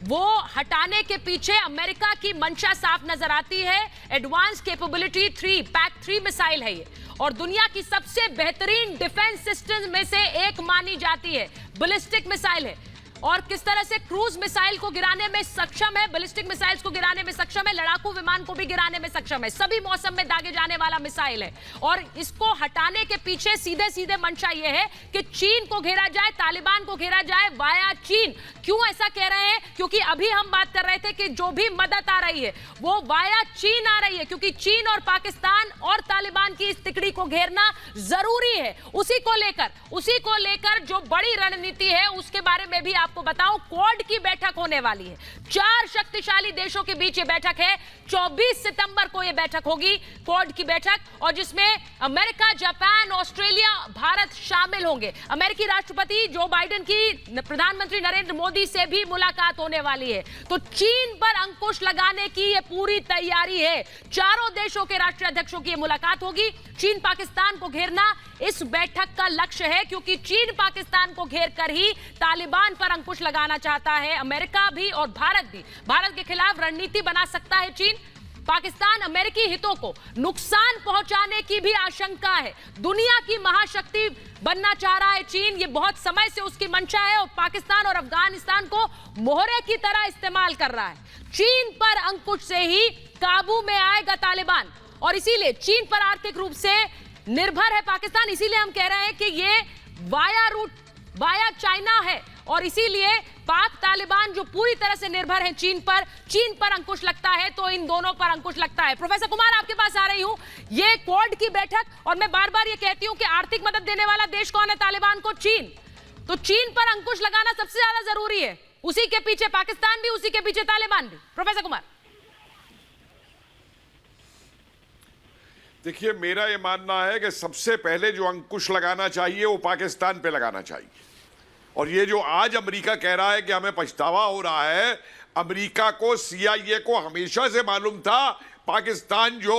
वो हटाने के पीछे अमेरिका की मंशा साफ नजर आती है। एडवांस कैपेबिलिटी 3 पैक 3 मिसाइल है ये, और दुनिया की सबसे बेहतरीन डिफेंस सिस्टम में से एक मानी जाती है। बैलिस्टिक मिसाइल है, और किस तरह से क्रूज मिसाइल को गिराने में सक्षम है, बैलिस्टिक मिसाइल्स को गिराने में सक्षम है, लड़ाकू विमान को भी गिराने में सक्षम है, सभी मौसम में दागे जाने वाला मिसाइल है। और इसको हटाने के पीछे सीधे मंशा यह है कि चीन को घेरा जाए, तालिबान को घेरा जाए वाया चीन। क्यों ऐसा कह रहे हैं? क्योंकि अभी हम बात कर रहे थे कि जो भी मदद आ रही है वो वाया चीन आ रही है, क्योंकि चीन और पाकिस्तान और तालिबान की इस तिकड़ी को घेरना जरूरी है। उसी को लेकर जो बड़ी रणनीति है उसके बारे में भी आपको बताऊं, क्वाड की बैठक होने वाली है। 4 शक्तिशाली देशों के बीच ये बैठक है। 24 सितंबर को ये बैठक होगी, क्वाड की बैठक, और जिसमें अमेरिका, जापान, ऑस्ट्रेलिया, भारत शामिल होंगे। अमेरिकी राष्ट्रपति जो बाइडेन की प्रधानमंत्री नरेंद्र मोदी से भी मुलाकात होने वाली है। तो चीन पर अंकुश लगाने की ये पूरी तैयारी है। चारों देशों के राष्ट्रीय अध्यक्षों की ये मुलाकात होगी। चीन पाकिस्तान को घेरना इस बैठक का लक्ष्य है, क्योंकि चीन पाकिस्तान को घेर कर ही तालिबान पर अंकुश लगाना चाहता है। अमेरिका भी और भारत भी। भारत के खिलाफ रणनीति बना सकता है चीन। पाकिस्तान अमेरिकी हितों को नुकसान पहुंचाने की भी आशंका है। दुनिया की महाशक्ति बनना चाह रहा है चीन, ये बहुत समय से उसकी मंशा है और पाकिस्तान और अफगानिस्तान को मोहरे की तरह इस्तेमाल कर रहा है। चीन पर अंकुश से ही काबू में आएगा तालिबान और इसीलिए चीन पर आर्थिक रूप से निर्भर है पाकिस्तान। इसीलिए हम कह रहे हैं कि ये वाया रूट वाया चाइना है और इसीलिए पाक तालिबान जो पूरी तरह से निर्भर है चीन पर अंकुश लगता है तो इन दोनों पर अंकुश लगता है। प्रोफेसर कुमार, आपके पास आ रही हूं। ये क्वाड की बैठक और मैं बार बार ये कहती हूं कि आर्थिक मदद देने वाला देश कौन है तालिबान को? चीन। तो चीन पर अंकुश लगाना सबसे ज्यादा जरूरी है। उसी के पीछे पाकिस्तान भी, उसी के पीछे तालिबान भी। प्रोफेसर कुमार, देखिए, मेरा यह मानना है कि सबसे पहले जो अंकुश लगाना चाहिए वो पाकिस्तान पे लगाना चाहिए। और ये जो आज अमेरिका कह रहा है कि हमें पछतावा हो रहा है, अमेरिका को, CIA को हमेशा से मालूम था पाकिस्तान जो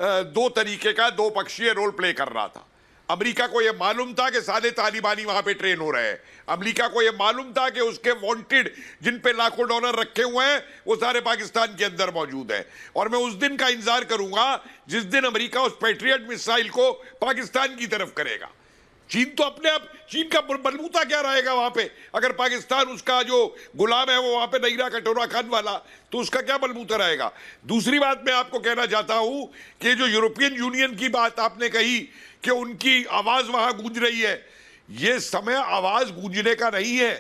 दो तरीके का दो पक्षीय रोल प्ले कर रहा था। अमेरिका को यह मालूम था कि सारे तालिबानी वहां पे ट्रेन हो रहे हैं। अमेरिका को यह मालूम था कि उसके वांटेड जिन पे लाखों डॉलर रखे हुए हैं वो सारे पाकिस्तान के अंदर मौजूद हैं। और मैं उस दिन का इंतजार करूंगा जिस दिन अमेरिका उस पैट्रियट मिसाइल को पाकिस्तान की तरफ करेगा। चीन तो अपने आप, चीन का बलबूता क्या रहेगा वहां पे? अगर पाकिस्तान उसका जो गुलाम है वो वहां पे नहीं रहा, कटोरा खान वाला, तो उसका क्या बलबूता रहेगा? दूसरी बात मैं आपको कहना चाहता हूं कि जो यूरोपियन यूनियन की बात आपने कही कि उनकी आवाज वहां गूंज रही है, ये समय आवाज गूंजने का नहीं है।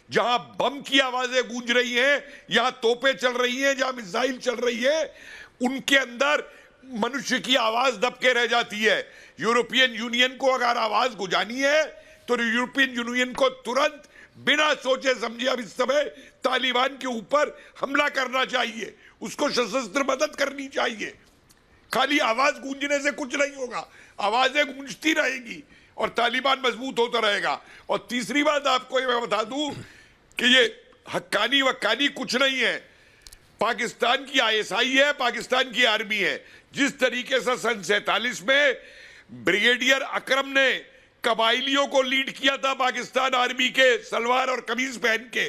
जहां बम की आवाजें गूंज रही हैं, यहां तोपें चल रही हैं, जहां मिसाइल चल रही है, उनके अंदर मनुष्य की आवाज दबके रह जाती है। यूरोपियन यूनियन को अगर आवाज गुजानी है तो यूरोपियन यूनियन को तुरंत बिना सोचे समझे अब इस समय तालिबान के ऊपर हमला करना चाहिए, उसको सशस्त्र मदद करनी चाहिए। खाली आवाज गूंजने से कुछ नहीं होगा, आवाजें गूंजती रहेगी और तालिबान मजबूत होता रहेगा। और तीसरी बात आपको मैं बता दूं कि ये हक्कानी वक्कानी कुछ नहीं है। पाकिस्तान की ISI है, पाकिस्तान की आर्मी है। जिस तरीके से सन 47 में ब्रिगेडियर अकरम ने कबाइलियों को लीड किया था पाकिस्तान आर्मी के, सलवार और कमीज पहन के,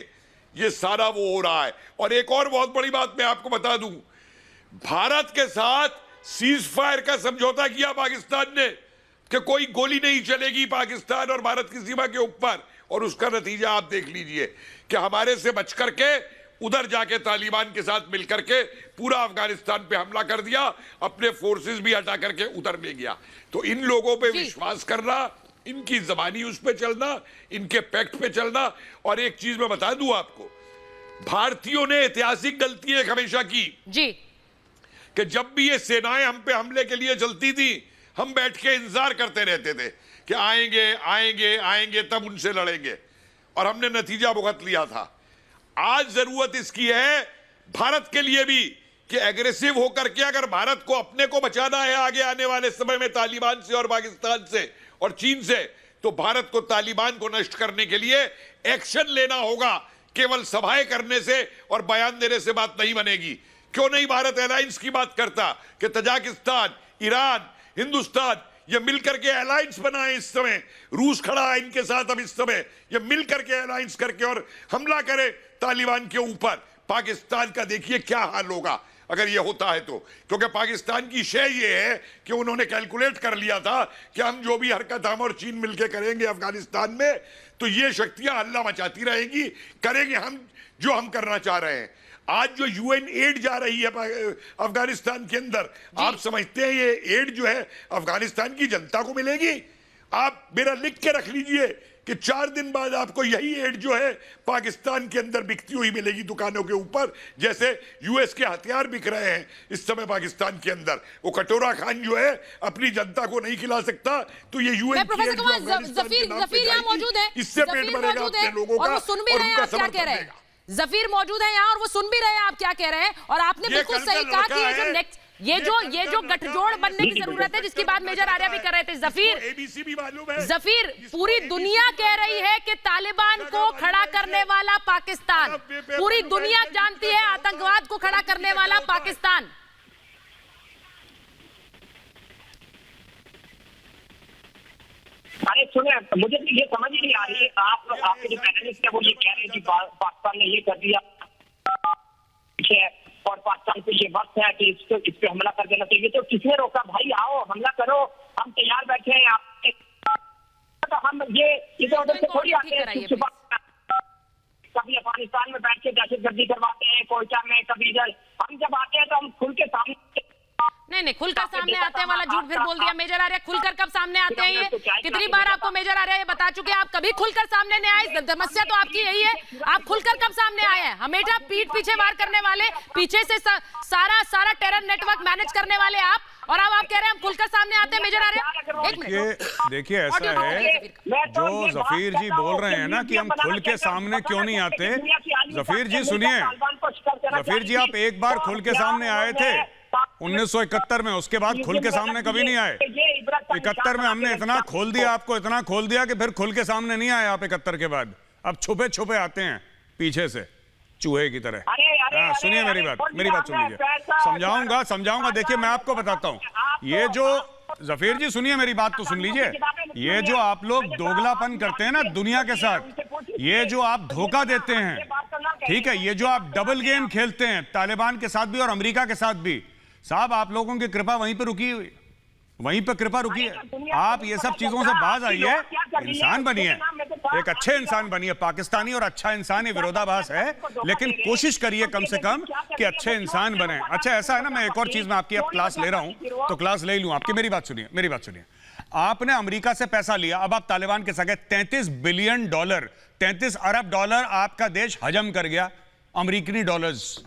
ये सारा वो हो रहा है। और एक और बहुत बड़ी बात मैं आपको बता दूं, भारत के साथ सीज फायर का समझौता किया पाकिस्तान ने कि कोई गोली नहीं चलेगी पाकिस्तान और भारत की सीमा के ऊपर, और उसका नतीजा आप देख लीजिए कि हमारे से बच करके उधर जाके तालिबान के साथ मिलकर के पूरा अफगानिस्तान पे हमला कर दिया, अपने फोर्सेस भी हटा करके उधर ले गया। तो इन लोगों पे विश्वास करना, इनकी जबानी उस पे चलना, इनके पैक्ट पे चलना। और एक चीज मैं बता दूं आपको, भारतीयों ने ऐतिहासिक गलती एक हमेशा की जी कि जब भी ये सेनाएं हम पे हमले के लिए चलती थी, हम बैठ के इंतजार करते रहते थे कि आएंगे आएंगे आएंगे तब उनसे लड़ेंगे, और हमने नतीजा भुगत लिया था। आज जरूरत इसकी है भारत के लिए भी कि एग्रेसिव होकर के अगर भारत को अपने को बचाना है आगे आने वाले समय में तालिबान से और पाकिस्तान से और चीन से, तो भारत को तालिबान को नष्ट करने के लिए एक्शन लेना होगा। केवल सभाएं करने से और बयान देने से बात नहीं बनेगी। क्यों नहीं भारत अलायंस की बात करता कि तजाकिस्तान, ईरान, हिंदुस्तान ये मिलकर के अलायंस बनाए। इस समय रूस खड़ा है इनके साथ, अब इस समय ये मिलकर के अलायंस करके और हमला करे तालिबान के ऊपर। पाकिस्तान का देखिए क्या हाल होगा अगर ये होता है तो, क्योंकि पाकिस्तान की शय ये है कि उन्होंने कैलकुलेट कर लिया था कि हम जो भी हरकत हम और चीन मिलकर करेंगे अफगानिस्तान में, तो ये शक्तियां हल्ला मचाती रहेंगी, करेंगे हम जो हम करना चाह रहे हैं। आज जो UN एड जा रही है अफगानिस्तान के अंदर, आप समझते हैं ये एड जो है अफगानिस्तान की जनता को मिलेगी? आप मेरा लिख के रख लीजिए कि 4 दिन बाद आपको यही एड जो है पाकिस्तान के अंदर बिकती हुई मिलेगी दुकानों के ऊपर, जैसे US के हथियार बिक रहे हैं इस समय पाकिस्तान के अंदर। वो कटोरा खान जो है अपनी जनता को नहीं खिला सकता, तो ये UN की एड जो अफगानिस्तान के नाम पे जाएगी, इससे पेट भरेगा अपने लोगों का और उनका समर्थन देगा। जफीर मौजूद है यहाँ और वो सुन भी रहे हैं आप क्या कह रहे हैं। और आपने बिल्कुल सही कहा कि ये जो गठजोड़ बनने की जरूरत है, जिसकी बात मेजर आर्या भी कर रहे थे। जफीर, पूरी दुनिया कह रही है कि तालिबान को खड़ा करने वाला पाकिस्तान, पूरी दुनिया जानती है आतंकवाद को खड़ा करने वाला पाकिस्तान। अरे सुने, मुझे तो ये समझ ही नहीं आ रही है, आपके जो पैनलिस्ट है वो ये कह रहे हैं कि पाकिस्तान ने ये कर दिया और पाकिस्तान को ये वक्त है कि इस पे हमला कर देना चाहिए। तो किसने रोका? भाई आओ हमला करो, हम तैयार बैठे हैं। आप तो हम ये इधर उधर से थोड़ी आते हैं, कभी अफगानिस्तान में बैठ के दहशतगर्दी करवाते हैं, कोयटा में, कभी इधर। हम जब आते हैं तो हम खुल के सामने नहीं खुलकर सामने आते हैं वाला झूठ फिर बोल दिया मेजर आर्य। खुलकर कब सामने आते हैं? ये कितनी बार आपको मेजर आर्य ये बता चुके हैं, आप कभी खुलकर सामने नहीं आए। समस्या तो आपकी यही है, आप खुलकर कब सामने आए हैं? हमेशा पीठ पीछे वार करने वाले, पीछे से सारा टेरर नेटवर्क मैनेज करने वाले आप, और अब आप कह रहे हैं हम खुलकर सामने आते हैं। मेजर आर्य एक मिनट देखिए ऐसा है, जो जफीर जी बोल रहे हैं ना कि हम खुल के सामने क्यों नहीं आते, जफीर जी सुनिए, जफीर जी आप एक बार खुल के सामने आए थे 1971 में, उसके बाद खुल के सामने कभी नहीं आए। 71 में हमने इतना खोल दिया, आपको इतना खोल दिया कि फिर खुल के सामने नहीं आए आप 71 के बाद। अब छुपे छुपे आते हैं पीछे से चूहे की तरह। हाँ सुनिए मेरी बात सुन लीजिए, समझाऊंगा। देखिए मैं आपको बताता हूँ, ये जो जफीर जी सुनिए मेरी बात तो सुन लीजिए, ये जो आप लोग दोगलापन करते हैं ना दुनिया के साथ, ये जो आप धोखा देते हैं, ठीक है, ये जो आप डबल गेम खेलते हैं तालिबान के साथ भी और अमेरिका के साथ भी, साहब आप लोगों की कृपा वहीं पे रुकी हुई, वहीं पे कृपा रुकी है। आप ये सब चीजों से बाज आइए, इंसान बनिए, एक अच्छे इंसान बनिए। पाकिस्तानी और अच्छा इंसान ये विरोधाभास है, लेकिन कोशिश करिए कम से कम कि अच्छे इंसान बने। अच्छा ऐसा है ना, मैं एक और चीज में आपकी अब क्लास ले रहा हूं तो क्लास ले लूं आपकी। मेरी बात सुनिए, आपने अमेरिका से पैसा लिया, अब आप तालिबान के साथ 33 बिलियन डॉलर, 33 अरब डॉलर आपका देश हजम कर गया, अमेरिकी डॉलर्स।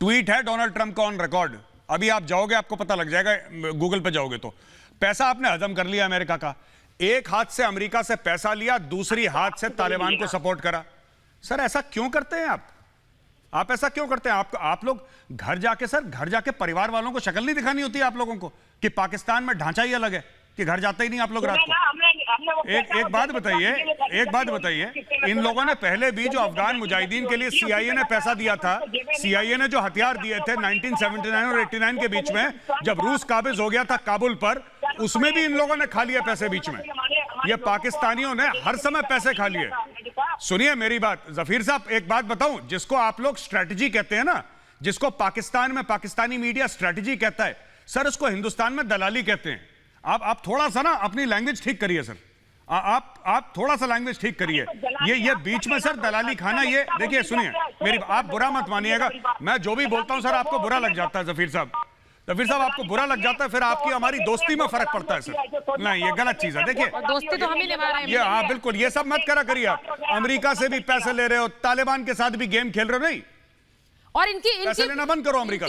ट्वीट है डोनाल्ड ट्रंप का ऑन रिकॉर्ड, अभी आप जाओगे आपको पता लग जाएगा, गूगल पे जाओगे तो। पैसा आपने हजम कर लिया अमेरिका का, एक हाथ से अमेरिका से पैसा लिया, दूसरी हाथ से तालिबान को सपोर्ट करा। सर ऐसा क्यों करते हैं आप ऐसा क्यों करते हैं? आप लोग घर जाके परिवार वालों को शक्ल नहीं दिखानी होती आप लोगों को कि पाकिस्तान में ढांचा ही अलग है, कि घर जाते ही नहीं आप लोग रात को। एक बात बताइए, इन लोगों ने पहले भी जो अफगान मुजाहिदीन के लिए सीआईए ने पैसा दिया था, सीआईए ने जो हथियार दिए थे 1979 और 89 के बीच में, जब रूस काबिज हो गया था काबुल पर, उसमें भी इन लोगों ने खा लिया पैसे बीच में। ये पाकिस्तानियों ने हर समय पैसे खा लिए। सुनिए मेरी बात जफीर साहब, एक बात बताऊं, जिसको आप लोग स्ट्रेटजी कहते हैं ना, जिसको पाकिस्तान में पाकिस्तानी मीडिया स्ट्रेटजी कहता है, सर उसको हिंदुस्तान में दलाली कहते हैं। आप थोड़ा सा ना अपनी लैंग्वेज ठीक करिए सर, आप थोड़ा सा लैंग्वेज ठीक करिए। ये बीच में सर दलाली खाना, ये देखिए सुनिए मेरी, आप बुरा मत मानिएगा, मैं जो भी बोलता हूं सर आपको बुरा लग जाता है जफीर साहब आपको बुरा लग जाता है, फिर आपकी हमारी दोस्ती में फर्क पड़ता है सर। नहीं ये गलत चीज है, देखिए दोस्ती तो हम ही निभा रहे हैं। ये हाँ बिल्कुल, ये सब मत करा करिए आप। अमेरिका से भी पैसे ले रहे हो, तालिबान के साथ भी गेम खेल रहे हो, नहीं। और इनकी लेना बंद करो अमेरिका।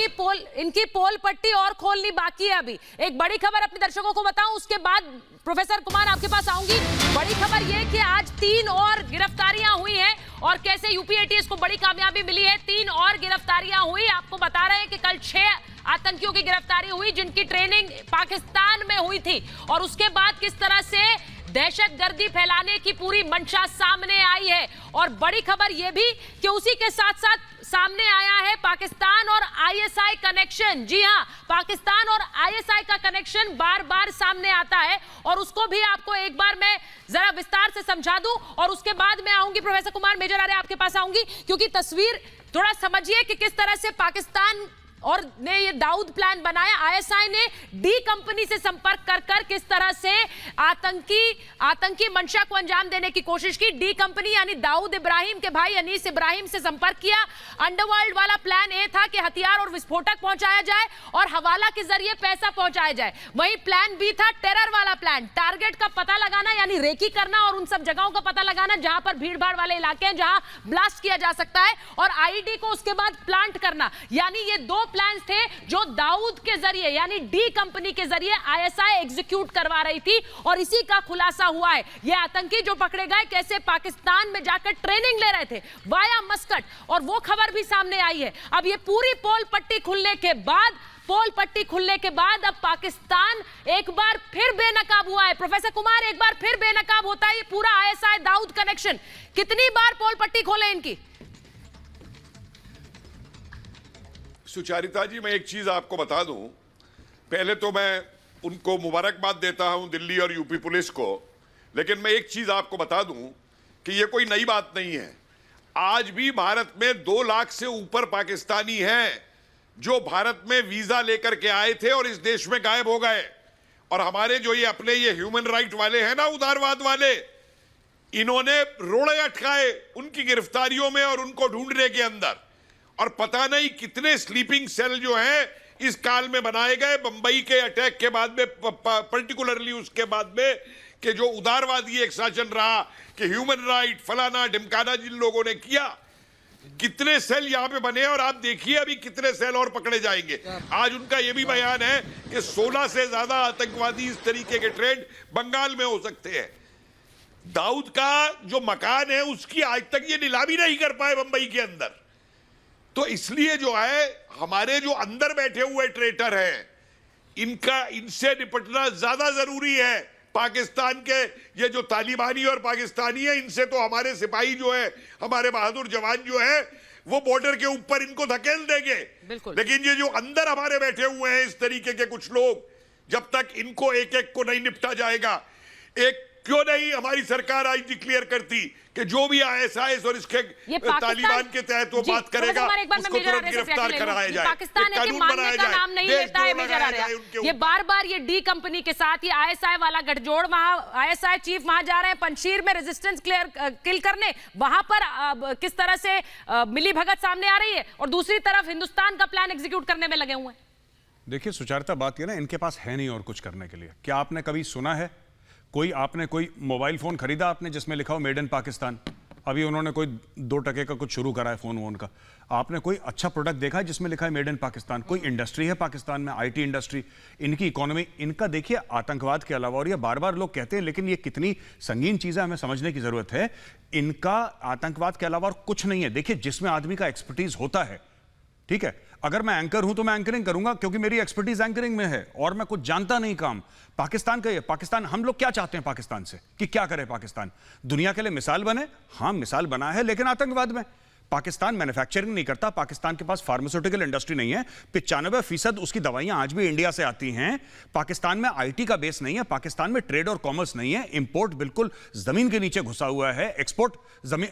इनकी पोल पट्टी और खोलनी बाकी है अभी। एक बड़ी खबर अपने दर्शकों को बताऊं, उसके बाद प्रोफेसर कुमार आपके पास आऊंगी। बड़ी खबर यह कि आज 3 और गिरफ्तारियां हुई हैं, और कैसे यूपी एटीएस को बड़ी कामयाबी मिली है। 3 और गिरफ्तारियां हुई, आपको बता रहे हैं कि कल 6 आतंकियों की गिरफ्तारी हुई जिनकी ट्रेनिंग पाकिस्तान में हुई थी, और उसके बाद किस तरह से दहशतगर्दी फैलाने की पूरी मंशा सामने आई है। और बड़ी खबर यह भी कि उसी के साथ साथ सामने आया है पाकिस्तान और आईएसआई कनेक्शन। जी हां, पाकिस्तान और आईएसआई का कनेक्शन बार बार सामने आता है, और उसको भी आपको एक बार मैं जरा विस्तार से समझा दूं, और उसके बाद मैं आऊंगी प्रोफेसर कुमार मेजर आर्य आपके पास आऊंगी, क्योंकि तस्वीर थोड़ा समझिए कि किस तरह से पाकिस्तान और ने ये दाऊद प्लान बनाया। आईएसआई ने डी कंपनी से संपर्क कर किस तरह से आतंकी मंशा को अंजाम देने की कोशिश की। डी कंपनी यानी दाऊद इब्राहिम के भाई अनीस इब्राहिम से संपर्क किया। अंडरवर्ल्ड वाला प्लान ये था कि हथियार और विस्फोटक पहुंचाया जाए और हवाला के जरिए पैसा पहुंचाया जाए। वहीं प्लान बी था टेरर वाला प्लान, टारगेट का पता लगाना यानी रेकी करना और उन सब जगहों का पता लगाना जहां पर भीड़ भाड़ वाले इलाके हैं, जहां ब्लास्ट किया जा सकता है, और आईईडी को उसके बाद प्लांट करना। यानी ये 2 प्लान्स थे जो दाऊद के जरिए यानी डी कंपनी के जरिए आईएसआई एग्जीक्यूट करवा रही थी, और इसी का खुलासा हुआ है। ये आतंकी जो पकड़े गए कैसे पाकिस्तान में जाकर ट्रेनिंग ले रहे थे वाया मस्कट, और वो खबर भी सामने आई है। अब ये पूरी पोल पट्टी खुलने के बाद अब पाकिस्तान एक बार फिर बेनकाब हुआ है। प्रोफेसर कुमार, एक बार फिर बेनकाब होता है ये पूरा आईएसआई दाऊद कनेक्शन। कितनी बार पोल पट्टी खोले इनकी? सुचारिता जी, मैं एक चीज आपको बता दूं। पहले तो मैं उनको मुबारकबाद देता हूं, दिल्ली और यूपी पुलिस को, लेकिन मैं एक चीज आपको बता दूं कि ये कोई नई बात नहीं है। आज भी भारत में 2 लाख से ऊपर पाकिस्तानी हैं जो भारत में वीजा लेकर के आए थे और इस देश में गायब हो गए। और हमारे जो ये अपने ये ह्यूमन राइट वाले हैं ना, उदारवाद वाले, इन्होंने रोड़े अटकाए उनकी गिरफ्तारियों में और उनको ढूंढने के अंदर। और पता नहीं कितने स्लीपिंग सेल जो हैं इस काल में बनाए गए बंबई के अटैक के बाद में, पर्टिकुलरली उसके बाद में कि जो उदारवादी एक शासन रहा कि ह्यूमन राइट फलाना ढिमकाना जिन लोगों ने किया, कितने सेल यहां पे बने और आप देखिए अभी कितने सेल और पकड़े जाएंगे। आज उनका यह भी बयान है कि 16 से ज्यादा आतंकवादी इस तरीके के ट्रेंड बंगाल में हो सकते हैं। दाऊद का जो मकान है उसकी आज तक ये नीलामी नहीं कर पाए बंबई के अंदर। तो इसलिए जो है हमारे जो अंदर बैठे हुए ट्रेटर हैं इनसे निपटना ज्यादा जरूरी है। पाकिस्तान के ये जो तालिबानी और पाकिस्तानी है, इनसे तो हमारे सिपाही जो है, हमारे बहादुर जवान जो है, वो बॉर्डर के ऊपर इनको धकेल देंगे। लेकिन ये जो अंदर हमारे बैठे हुए हैं इस तरीके के कुछ लोग, जब तक इनको एक एक को नहीं निपटा जाएगा, एक क्यों नहीं हमारी सरकार आज डिक्लेयर करती कि जो भी ISIS और इसके तालिबान के तहत वो बात करेगा उसको तुरंत गिरफ्तार कराया जाए। पाकिस्तान के मानने का नाम नहीं लेता है मेजर आर्या। ये बार-बार ये डी कंपनी के साथ ये ISI वाला गठजोड़, वहां ISI चीफ वहां जा रहे हैं पंजशीर में रेजिस्टेंस किल करने, वहां पर किस तरह से मिली भगत सामने आ रही है और दूसरी तरफ हिंदुस्तान का प्लान एग्जीक्यूट करने में लगे हुए हैं। देखिए सुचारिता, बात ये ना, इनके पास है नहीं और कुछ करने के लिए। क्या आपने कभी सुना है आपने कोई मोबाइल फोन खरीदा आपने जिसमें लिखा हो मेड इन पाकिस्तान? अभी उन्होंने कोई 2 टके का कुछ शुरू करा है फोन वोन का। आपने कोई अच्छा प्रोडक्ट देखा है जिसमें लिखा है मेड इन पाकिस्तान? कोई इंडस्ट्री है पाकिस्तान में, IT इंडस्ट्री, इनकी इकोनॉमी, इनका देखिए आतंकवाद के अलावा, और ये बार बार लोग कहते हैं लेकिन ये कितनी संगीन चीज है हमें समझने की जरूरत है, इनका आतंकवाद के अलावा और कुछ नहीं है। देखिए जिसमें आदमी का एक्सपर्टीज होता है, ठीक है, अगर मैं एंकर हूं तो मैं एंकरिंग करूंगा क्योंकि मेरी एक्सपर्टीज एंकरिंग में है और मैं कुछ जानता नहीं काम। पाकिस्तान का ये, पाकिस्तान, हम लोग क्या चाहते हैं पाकिस्तान से कि क्या करे पाकिस्तान? दुनिया के लिए मिसाल बने। हाँ मिसाल बना है, लेकिन आतंकवाद में। पाकिस्तान मैन्युफैक्चरिंग नहीं करता, पाकिस्तान के पास फार्मास्यूटिकल इंडस्ट्री नहीं है, 95% उसकी दवाइयां आज भी इंडिया से आती हैं। पाकिस्तान में IT का बेस नहीं है, पाकिस्तान में ट्रेड और कॉमर्स नहीं है, इंपोर्ट बिल्कुल जमीन के नीचे घुसा हुआ है। एक्सपोर्ट,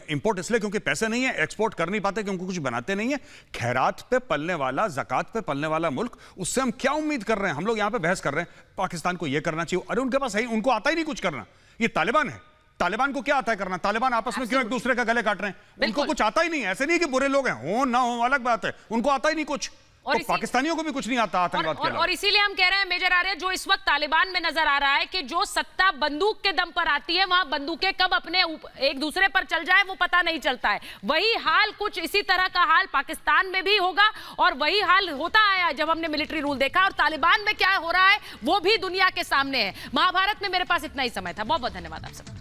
इंपोर्ट इसलिए क्योंकि पैसे नहीं है, एक्सपोर्ट कर नहीं पाते क्योंकि कुछ बनाते नहीं है। खैरात पे पलने वाला, ज़कात पे पलने वाला मुल्क, उससे हम क्या उम्मीद कर रहे हैं? हम लोग यहां पे बहस कर रहे हैं पाकिस्तान को यह करना चाहिए, अरे उनके पास है, उनको आता ही नहीं कुछ करना। ये तालिबान है, तालिबान को क्या आता है करना? तालिबान आपस में क्यों एक दूसरे का गले काट रहे हैं? उनको कुछ आता ही नहीं। ऐसे नहीं कि बुरे लोग हैं, हो ना हो अलग बात है, उनको आता ही नहीं कुछ। और तो पाकिस्तानियों को भी कुछ नहीं आता आतंकवाद के अलावा। और इसीलिए हम कह रहे हैं मेजर आर्या, जो इस वक्त तालिबान में नजर आ रहा है कि जो सत्ता बंदूक के दम पर आती है, वहां बंदूकें कब अपने एक दूसरे पर चल जाए वो पता नहीं चलता है। वही हाल, कुछ इसी तरह का हाल पाकिस्तान में भी होगा और वही हाल होता आया जब हमने मिलिट्री रूल देखा। और तालिबान में क्या हो रहा है वो भी दुनिया के सामने है। महाभारत में मेरे पास इतना ही समय था। बहुत बहुत धन्यवाद आप सब।